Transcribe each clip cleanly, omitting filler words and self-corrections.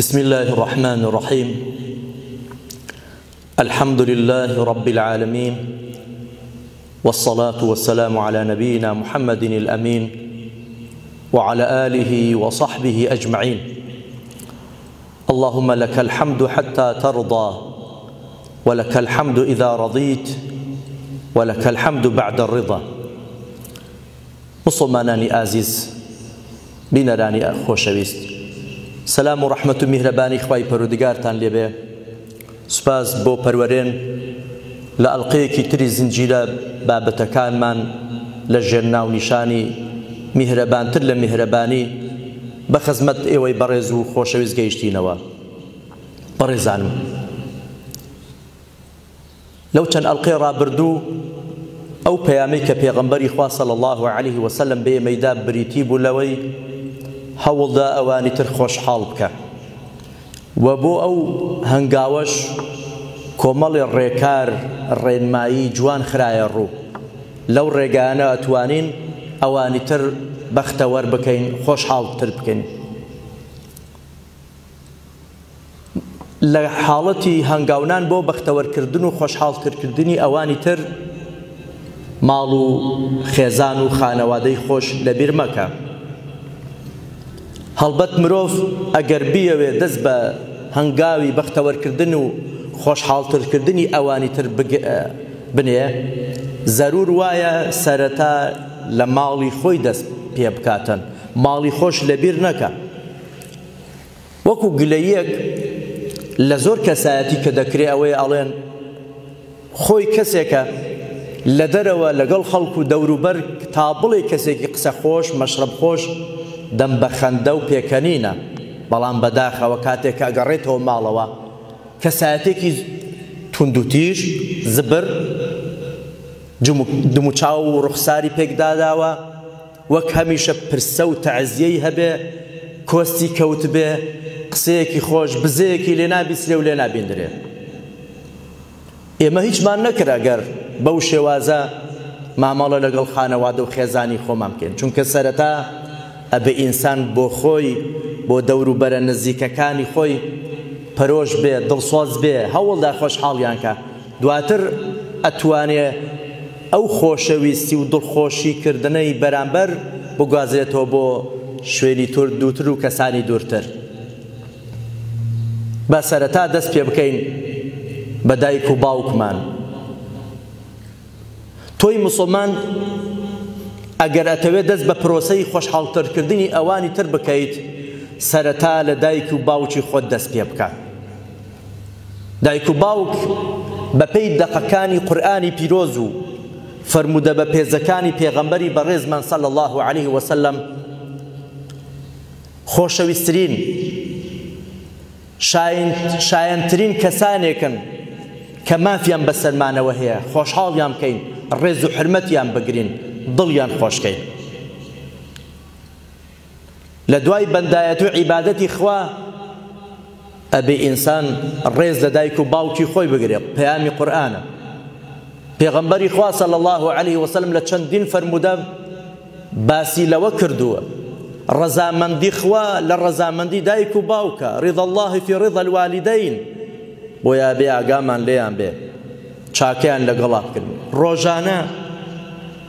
بسم الله الرحمن الرحيم الحمد لله رب العالمين والصلاة والسلام على نبينا محمد الأمين وعلى آله وصحبه أجمعين اللهم لك الحمد حتى ترضى ولك الحمد إذا رضيت ولك الحمد بعد الرضا مسلمانانی عزیز بینەرانی خۆشەویست سلام و ڕەحمەت و میهرەبانی خوای پەروەردگارتان لێبێ سوپاس بۆ پەروەرێن لە ئەڵقەیەکی تری زنجیرە بابەتەکانمان لە ژێرناونیشانی میهرەبانتر لە میهرەبانی بە خزمەت ئێوەی بەڕێز و خۆشەویست گەیشتینەوە بەڕێزانم لەو چەند ئەڵقەی ڕابردوو ئەو پەیامەی کە پێغەمبەری خوا صلی الله عليه وسلم بە ئێمەیدا بریتی بوو لەوەی هەوڵدا ئەوانی تر خۆشحاڵ بکە و بۆ ئەو هەنگاوەش کۆمەڵی ڕێکار ڕێنمایی جوان خرایە ڕوو لەو ڕێگانە ئەتوانین ئەوانی تر بەختەوەر بکەین خۆشحاڵتر بکەین لە حاڵەتی هەنگاونان بۆ بەختەوەرکردن و خۆشحاڵترکردنی ئەوانی تر ماڵ و خێزان و خانەوادەی خۆش لەبیر مەکە هەڵبەت مرۆڤ ئەگەر بیەوێ دەست بە هەنگاوی بەختەوەرکردن و خۆشحاڵترکردنی ئەوانی تر بنێ زەرور وایە سەرەتا لە ماڵی خۆی دەست پێ بکاتن ماڵی خۆش لەبیر نەکە وەکو گلەیەک لە زۆر کەسایەتی کە دەکرێ ئەوەی ئەڵێن خۆی کەسێکە لە دەرەوە لەگەڵ خەڵک و دەوروبەر تا بڵێ کەسێکی قسە خۆش مەشرب خۆش دەم بە خەندە و پێکەنینە بەڵام بەداخەوە کاتێک ئەگەڕێتەوە ماڵەوە کەسایەتێکی توندوتیژ زبر دموچاو و ڕوخساری پێکداداوە وەک هەمیشە پرسە و تەعزیەی هەبێ کۆستی کەوت بێ قسەیەکی خۆش بزەیەکی لێ نابیسرێ و لێ نابیندرێ ئێمە هیچمان نەکرا گەر بەو شێوازە مامەڵە لەگەڵ خانەوادە و خێزانی خۆمان بکەین چونکە سەرەتا ئەبێ ئینسان بۆ خۆی بۆ دەوروبەرە نزیکەکانی خۆی پەرۆش بێ دڵسۆز بێ هەوڵدا خۆشحاڵیان کە دواتر ئەتوانێ ئەو خۆشەویستی و دڵخۆشی کردنەی بەرامبەر بگوازرێتەوە بۆ شوێنی دووتر و کەسانی دوورتر بە سەرەتا دەست پێ بکەین بە دایک و باوکمان تۆی موسڵمان ئەگەر ئەتەوێت دەست بە پرۆسەی خۆشحاڵترکردنی ئەوانی تر بکەیت سەرەتا لە دایک و باوکی خۆت دەست پێ بکە دایک و باوک بەپێی دەقەکانی قورئانی پیرۆز و فەرموودە بە پێزەکانی پێغەمبەری بەڕێزمان صلی الله عليه وسلم خۆشەویستترین شایەنترین کەسانێکن کە مافیان بەسەرمانەوە هەیە خۆشحاڵیان بکەین ڕێز و حرمەتیان بگرین دڵیان خۆشکەین لە دوای بەندایەت و عیبادەتی خوا ئەبێ ئینسان ڕێز لە دایک و باوکی خۆی بگرێ پەیامی قورئانە پێغەمبەری خوا صلی الله عليه وسلم لە چەندین فەرموودە باسی لەوە کردووە ڕەزامەندی خوا لە ڕەزامەندی دایک و باوکە ڕضا الله فی ڕضا الوالدین بۆیە بێ ئاگامان لێیان بێ چاکەیان لەگەڵا بکردن ڕۆژانە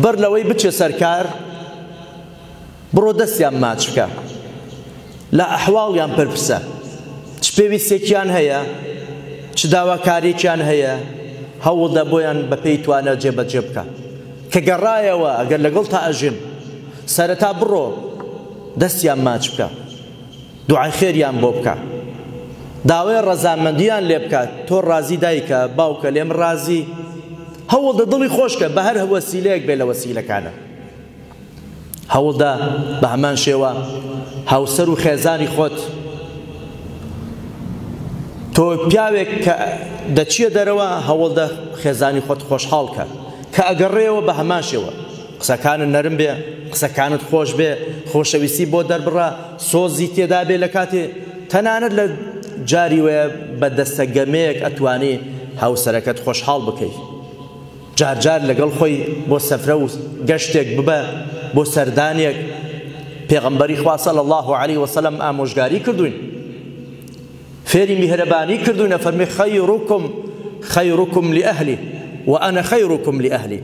بەر لەوەی بچێ سەرکار بڕۆ دەستیان ماچ بکە لە ئەحواڵیان پرپسە چ پێویستێکیان هەیە چ داواکاریەکیان هەیە هەوڵدا بۆیان بەپێی توانە جێبەجێ بکە کە گەڕایەوە ئەگەر لەگەڵ تا ئەژین سەرەتا بڕۆ دەستیان ماچ بکە دوعای خێریان بۆ بکە داوای ڕەزامەندیان لێ بکات تۆ ڕازی دایکە باوکە لێم ڕازی هەوڵدە دڵی خۆشکە بە هەر وەسیلەیەک بێ لە وەسیلەکانە هەوڵدا بە هەمان شێوە هاوسەر و خێزانی خۆت تۆ پیاوێک کە دەچیە دەرەوە هەوڵدە خێزانی خۆت خۆشحاڵ کە کە ئەگەڕێەوە بە هەمان شێوە قسەکانت نەرم بێ قسەکانت خۆش بێ خۆشەویستی بۆ دەربڕا سۆزی تێدا بێ لە کاتێ تەنانەت لە جاری وێ بە دەستە گەمەیەک ئەتوانی هاوسەرەکەت خۆشحاڵ بکەیت جارجار لەگەڵ خۆی بۆ سەفرە و گەشتێک ببە بۆ سەردانێک پێغەمبەری خوا صلی الله عليه وسلم ئامۆژگاری کردوین فێری میهرەبانی کردوونە فەرمی خەیڕوکم لئەهلی وأنا خەیڕوکم لئەهلی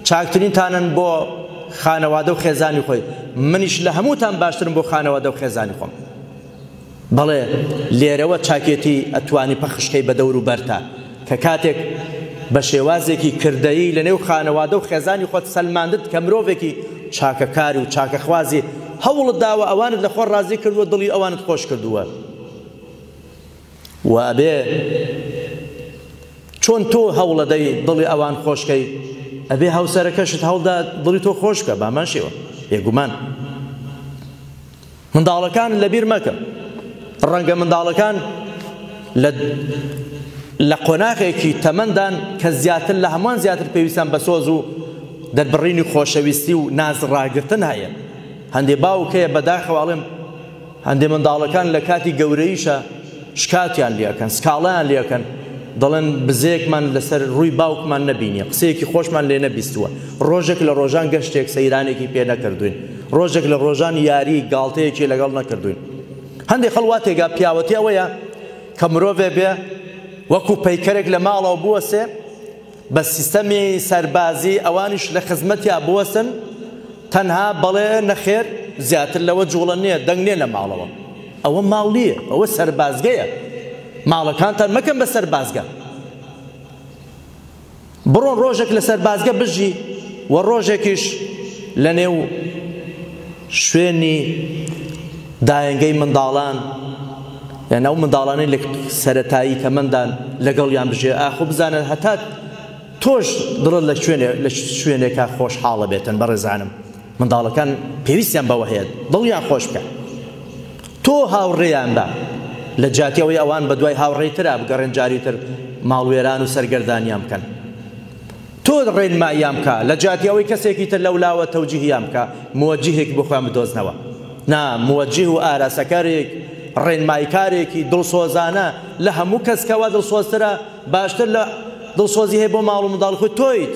چاکترینتانن بۆ خانەوادە و خێزانی خۆی منیش لە هەمووتان باشترم بۆ خانەوادە و خێزانی خۆم بەڵێ لێرەوە چاکێتی ئەتوانی پەخشکەی بە دەور و بەرتا کە کاتێک بە شێوازێکی کردەیی لە نێو خانەوادە و خێزانی خۆت سەلماندت کە مرۆڤێکی چاکەکاری و چاکەخوازی هەوڵت داوە ئەوانت لە خۆ ڕازی کردووە دڵی ئەوانت خۆش کردووە و ئەبێ چۆن تۆ هەوڵە دەی دڵی ئەوان خۆشکەی ئەبێ هاوسەرەکەشت هەوڵدا دڵی تۆ خۆشکە بامان شێوە بێگومان منداڵەکان لەبیر مەکە ڕەنگە منداڵەکان لە قۆناغێکی تەمەندان کە زیاتر لە هەمووان زیاتر پێویستیان بە سۆز و دەربڕینی خۆشەویستی و ناز ڕاگرتن هەیە هەندێ باوکەیە بەداخەواڵێم هەندێ منداڵەکان لە کاتی گەورەیشە شکاتیان لێەکەن سکاڵیان لێەکەن دەڵێن بزەیەکمان لەسەر ڕووی باوکمان نەبینیە قسەیەکی خۆشمان لێ نەبیستووە ڕۆژێک لە ڕۆژان گەشتێک سەیرانێکی پێ نەکردوین ڕۆژێک لە ڕۆژان یاری گاڵتەیەکی لەگەڵ نەکردوین هەندێک خەڵواتێکا پیاوەتی ئەوەیە کە مرۆڤێ بێ وەکو پەیکەرێک لە ماڵەوە بوەسێ بە سیستەمی سەربازی ئەوانیش لە خزمەتیا بوەسن تەنها بەڵێ نەخێر زیاتر لەوە جوڵە نییە دەنگ نیە لە ماڵەوە ئەوە ماڵ نییە ئەوە سەربازگەیە ماڵەکانتان مەکەن بە سەربازگە بڕۆن ڕۆژێک لە سەربازگە بژی و ڕۆژێکیش لە نێو شوێنی دایەنگەی منداڵان یان ئەو منداڵانەی لە سەرەتایی تەمەندان لەگەڵیان بژێ ئاخۆ بزانە هەتا تۆش دڵت لە شوێنێکا خۆشحاڵە بێتن بەڕێزانم منداڵەکان پێویستیان بەوە هەیە دڵیان خۆش بکە تۆ هاوڕێیان بە لە جاتیەوەی ئەوان بە دوای هاوڕێیترا بگەڕێن جاریتر ماڵوێران و سەرگەردانیان بکەن تۆ ڕێنماییان بکە لە جاتیەوەی کەسێکی تر لەولاوە تەوجیهیان بکە موەجیهێک بۆ خۆیان بدۆزنەوە نا موەجیه و ئاراسەکارێک ڕێنماییکارێکی دڵسۆزانە لە هەموو کەسکەوە دڵسۆزترە باشتر لە دڵسۆزی هەیە بۆ ماڵ و منداڵ خۆی تۆیت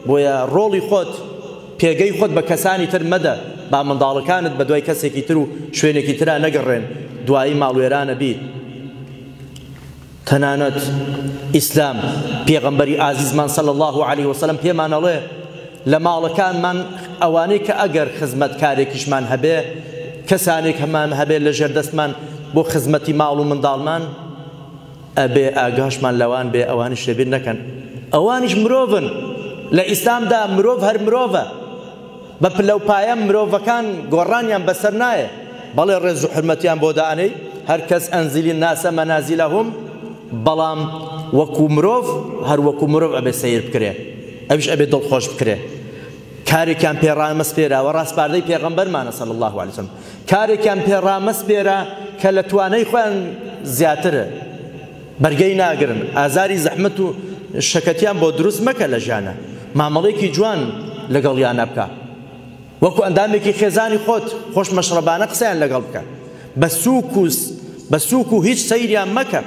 بۆیە ڕۆڵی خۆت پێگەی خۆت بە کەسانی تر مەدە با منداڵەکانت بە دوای کەسێکی تر و شوێنێکی ترا نەگەڕێن دوایی ماڵوێرانە بیت تەنانەت ئیسلام پێغەمبەری ئازیزمان صلی الله عليه وسلم پێمان ئەڵێ لە ماڵەکانمان ئەوانەی کە ئەگەر خزمەتکارێکیشمان هەبێ کەسانێک هەمان هەبێ لە ژێردەستمان بۆ خزمەتی ماڵ و منداڵمان ئەبێ ئاگاشمان لەوان بێ ئەوانیش لەبیر نەکەن ئەوانیش مرۆڤن لە ئیسلامدا مرۆڤ هەر مرۆڤە بە پلەپایە مرۆڤەکان گۆڕانیان بەسەر نایە بەڵێ ڕێز و حرمەتیان بۆ دانەی هەر کەس ئەنزیلی ناسە مەنازیلەهم بەڵام وەکو مرۆڤ هەر وەکو مرۆڤ ئەبێ سەیر بکرێ ئەویش ئەبێ دڵخۆش بکرێ کارێکیان پێڕامەسپێرە و ڕاستپاردەی پێغەمبەرمانە صلی الله عليه وسلم کارێکیان پێڕامەسپێرە کە لە توانەی خۆیان زیاترە بەرگەی ناگرن ئازاری زەحمەت و شەکەتیان بۆ دروست مەکە لە ژیانە مامەڵەیەکی جوان لەگەڵیانە بکە وەکو ئەندامێکی خێزانی خۆت خۆش مەشرەبانە قسەیان لەگەڵ بکە بە سووک و هیچ سەیریان مەکە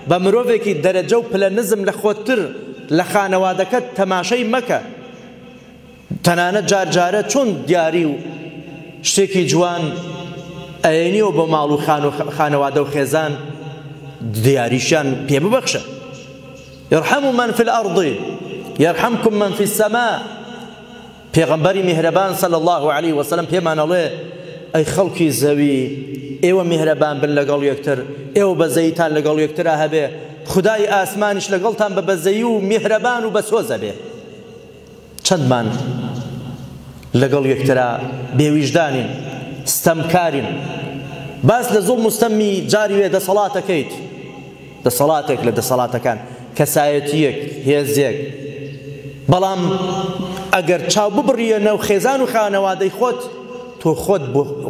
بە مرۆڤێکی دەرەجە و پلە نزم لە خۆتتر لە خانەوادەکەت تەماشەی مەکە تەنانەت جارجارە چۆن دیاری و شتێکی جوان ئەێنیەوە بۆ ماڵ و خانەوادە و خێزان دیاریشیان پێ ببەخشە يرحم من في الأرض يرحمكم من في السماء پێغەمبەری میهرەبان صلی الله عليه وسلم پێمان ئەڵێ ئەی خەڵکی زەوی ئێوە میهرەبان بن لەگەڵ یەکتر ئێوە بەزەیتان لەگەڵ یەکترا هەبێ خودای ئاسمانیش لەگەڵتان بە بەزەیی و میهرەبان و بەسۆزە بێ چەندمان لەگەڵ یەکترا بێویژدانین ستەمکارین باس لە زوڵم و ستەمی جاری وێ دەسەڵاتەکەیت دەسەڵاتێک لە دەسەڵاتەکان کەسایەتیەک هێزێک بەڵام ئەگەر چاو ببڕیە نەو خێزان و خانەوادەی خۆت تۆ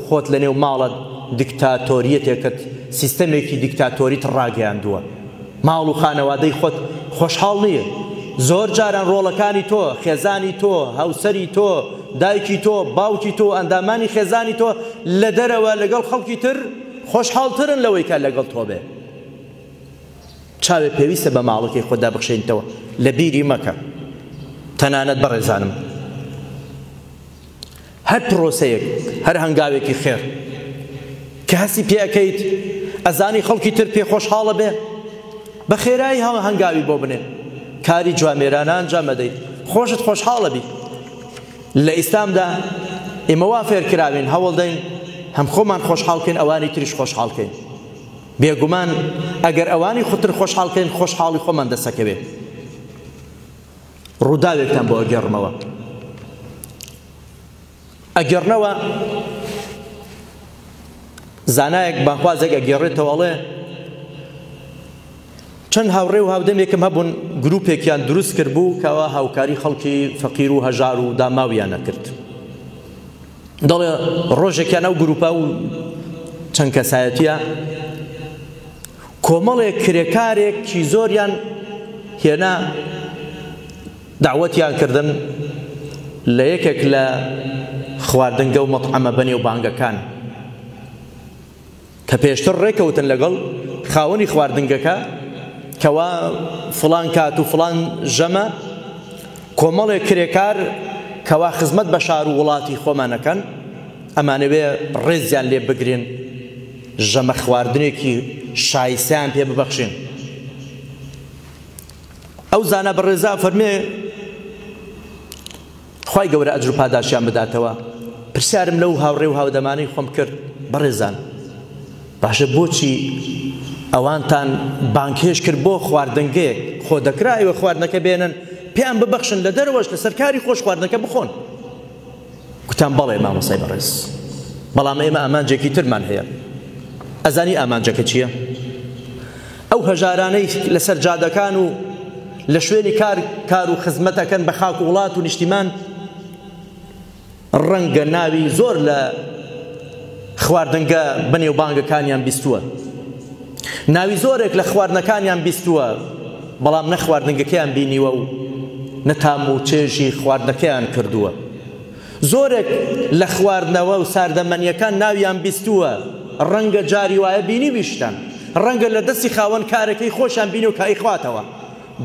خۆت لە نێو ماڵت دیکتاتۆریەتێکت سیستەمێکی دیکتاتۆریت ڕاگەیاندووە ماڵ و خانەوادەی خۆت خۆشحاڵ نییە زۆر جاران ڕۆڵەکانی تۆ خێزانی تۆ هاوسەری تۆ دایکی تۆ باوکی تۆ ئەندامانی خێزانی تۆ لە دەرەوە لەگەڵ خەڵکی تر خۆشحاڵترن لەوەی کە لەگەڵ تۆ بێ چاوێ پێویستە بە ماڵەکەی خۆدا بخشێنیتەوە لە بیری مەکە تەنانەت بەڕێزانم هەر پرۆسەیەک هەر هەنگاوێکی خێر کە هەستی پێەکەیت ئەزانی خەڵکی تر پێ خۆشحاڵە بێ بە خێرایی هەنگاوی بۆ بنێ کاری جوامێرانە ئەنجام بدەیت خۆشت خۆشحاڵە بیت لە ئیسلامدا ئێمە وا فێرکراوین هەوڵ دەین هەم خۆمان خۆشحاڵکەین ئەوانی تریش خۆشحاڵکەین بێگومان ئەگەر ئەوانی خۆتر خۆشحاڵکەین خۆشحاڵی خۆمان دەسەکەوێ ڕووداوێکتان بۆ ئەگەڕمەوە ئەگەڕنەوە زانایەک بانخوازێک ئەگەڕێتەوە ئەڵێ چەند هاوڕێ و هاودەمێکم هەبوون گروپێکیان دروست کرد بوو کەوا هاوکاری خەڵکی فەقیر و هەژار و داماویان نەکرد دەڵێ ڕۆژێکیان ئەو گروپە و چەند کەسایەتیە کۆمەڵێک کرێکارێکی زۆریان هێنا دعوەتیان کردن لە یەکێک لە خواردنگە و مەطعەمە بەنێو بانگەکان کە پێشتر ڕێکەوتن لەگەڵ خاوەنی خواردنگەکە کەوا فڵان کات و فڵان ژەمە کۆمەڵێک کرێکار کەوا خزمەت بە شار و وڵاتی خۆمانەکەن ئەمانەوێ ڕێزیان لێ بگرین ژەمە خواردنێکی شایستەیان پێ ببەخشین ئەو زانە بەڕێزا فەرمێ خوای گەورە ئەجر و پاداشیان بداتەوە پرسیارم لەو هاوڕێ و هاودەمانەی خۆم کرد بەڕێزان باشە بۆچی ئەوانتان بانکێش کرد بۆ خواردنگەیەک خۆ دەکرایەوە خواردنەکە بێنن پێیان ببەخشن لە دەرەوەش لە سەرکاری خۆش خواردنەکە بخۆن گوتان بەڵێ مامۆسای بەڕێز بەڵام ئێمە ئامانجێکی ترمان هەیە ئەزانی ئامانجەکە چییە؟ ئەو هەژارانەی لەسەر جادەکان و لە شوێنی کار و خزمەتەکەن بە خاک و وڵات و نیشتیمان ڕەنگە ناوی زۆر لە خواردنگە بەنێو بانگەکانیان بیستووە ناوی زۆرێک لە خواردنەکانیان بیستووە بەڵام نە خواردنگەکەیان بینیوە و نەتام و چێژی خواردنەکەیان کردووە زۆرێک لە خواردنەوە و ساردەمەنیەکان ناویان بیستووە ڕەنگە جاری وایە بینی بیشتان ڕەنگە لە دەستی خاوەن کارەکەی خۆشیان بینی و کای خواتەوە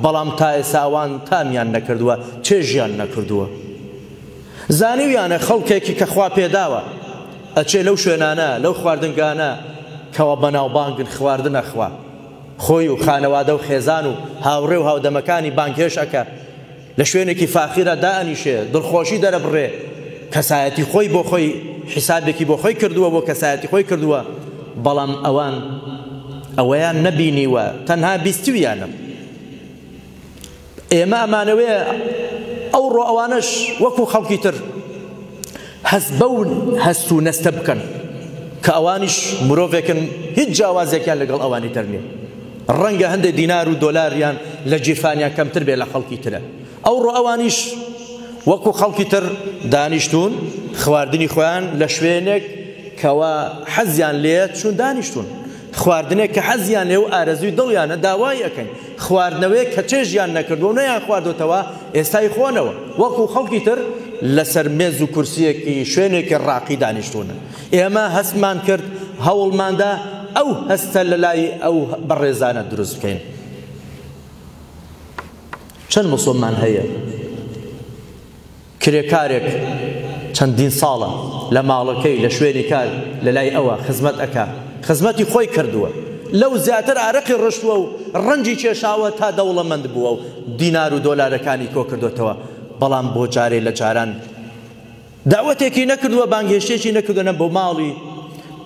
بەڵام تا ئێساوان تامیان نەکردووە چێژیان نەکردووە زانیویانە خەڵکێکی کە خوا پێداوە ئەچێ لەو شوێنانە لەو خواردنگانە کەوا بەناوبانگن خواردنە خوا خۆی و خانەوادە و خێزان و هاوڕێ و هاودەمەکانی بانکێش ئەکە لە شوێنێکی فاخیرە دائەنیشێ دڵخۆشی دەرەبڕێ کەسایەتی خۆی بۆ خۆی حیسابێکی بۆ خۆی کردووە بۆ کەسایەتی خۆی کردووە بەڵام ئەوەیان نەبینیوە تەنها بیستویانە ئێمە ئەمانەوێ ئەوڕۆ ئەوانش وەکو خەڵکی تر هەست بەون هەست و نەستە بکەن کە ئەوانیش مرۆڤێکن هیچ جیاوازێکیان لەگەڵ ئەوانی تر نییە ڕەنگە هەندێک دینار و دۆلاریان لە جیرفانیان کەمتر بێ لە خەڵکی ترە ئەوڕۆ ئەوانیش وەکو خەڵکی تر دانیشتون خواردنی خۆیان لە شوێنێک کەوا حەزیان لێ چون دانیشتون خواردنێک کە حەزیان لێ و ئارەزوی دڵیانە داوای ئەەکەین خواردنەوەی کە چێژیان نەکردو و نەیان خواردوتەوە ئێستای خۆنەوە وەکو خەڵکی تر لەسەر مێز و کورسیەکی شوێنێکی ڕاقی دانیشتونە ئێمە هەستمان کرد هەوڵماندا ئەو هەستە لە لای ئەو بەڕێزانە دروست بکەین چەند موسڵمان هەیە کرێکارێک چەندین ساڵە لە ماڵەکەی لە شوێنی کار لە لای ئەوە خزمەت ئەکا خزمەتی خۆی کردووە لەو زیاتر ئارەقی ڕشتووە و ڕەنجی کێشاوە تا دەوڵەمەند بووە و دینار و دۆلارەکانی کۆ کردوێتەوە بەڵام بۆ جارێ لە جاران داوەتێکی نەکردووە بانگهێشتێکی نەکردوە نە بۆ ماڵی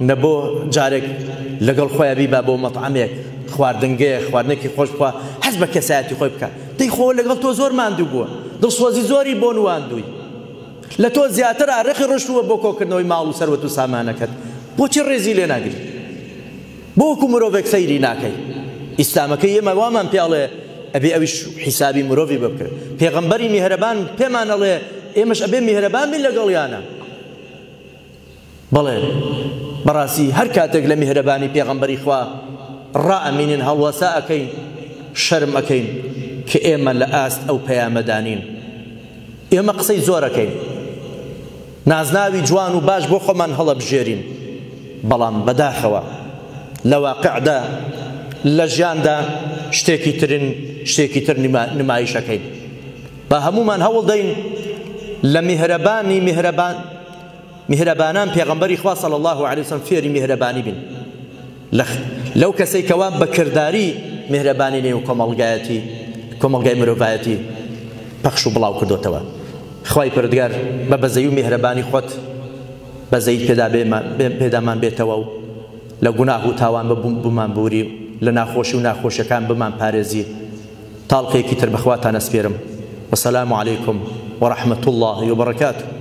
نە بۆ جارێک لەگەڵ خۆیان بیبا بۆ مەطعەمێک خواردنگەیە خواردنێکی خۆش بکە حەز بە کەسایەتی خۆی بکە دەی خۆ لەگەڵ تۆ زۆر ماندوو بووە دڵسۆزی زۆری بۆ نواندووی لە تۆ زیاتر ئارەقی ڕشتووە بۆ کۆکردنەوەی ماڵ و سەروەت و سامانەکەت بۆچی ڕێزی لێ ناگری بۆ وەکو مرۆڤێک سەیری ناکەی ئیسلامەکەی ئێمە وامان پێڵێ ئەبێ ئەویش حیسابی مرۆڤی بکرد پێغەمبەری میهرەبان پێمان ئەڵێ ئێمەش ئەبێ میهرەبان بین لەگەڵیانە بەڵێ بەڕاستی هەر کاتێک لە میهرەبانی پێغەمبەری خوا ڕائەمینن هەڵوەسا ئەکەین شەرم ئەکەین کە ئێمە لە ئاست ئەو پەیامەدانین ئێمە قسەی زۆر ئەکەین نازناوی جوان و باش بۆ خۆمان هەڵەبژێرین بەڵام بەداخەوە لە واقعدا لە ژیاندا شتێکی تر نمایشەکەین با هەمومان هەوڵ دەین لە میهرەبان میهرەبانان پێغەمبەری خوا صلی الله علیه وسلم فێری میهرەبانی بن لەو کەسەی کەوا بەکرداری میهرەبانی نێو کۆمەڵگای مرۆڤایەتی پەخش و بڵاو کردوتەوە. خوای پەروەردگار بە بەزەیی و میهرەبانی خۆت بەزەیی پێدامان بێتەوە و لە گوناه و تاوان بمان بوری لە ناخۆشی و ناخۆشیەکان بمان پارێزی. تاڵقەیەکی تر بەخواتان ئەسپێرم. وەسەلام عەلەیکم وەڕەحمەت الله وبەرەکاتوه.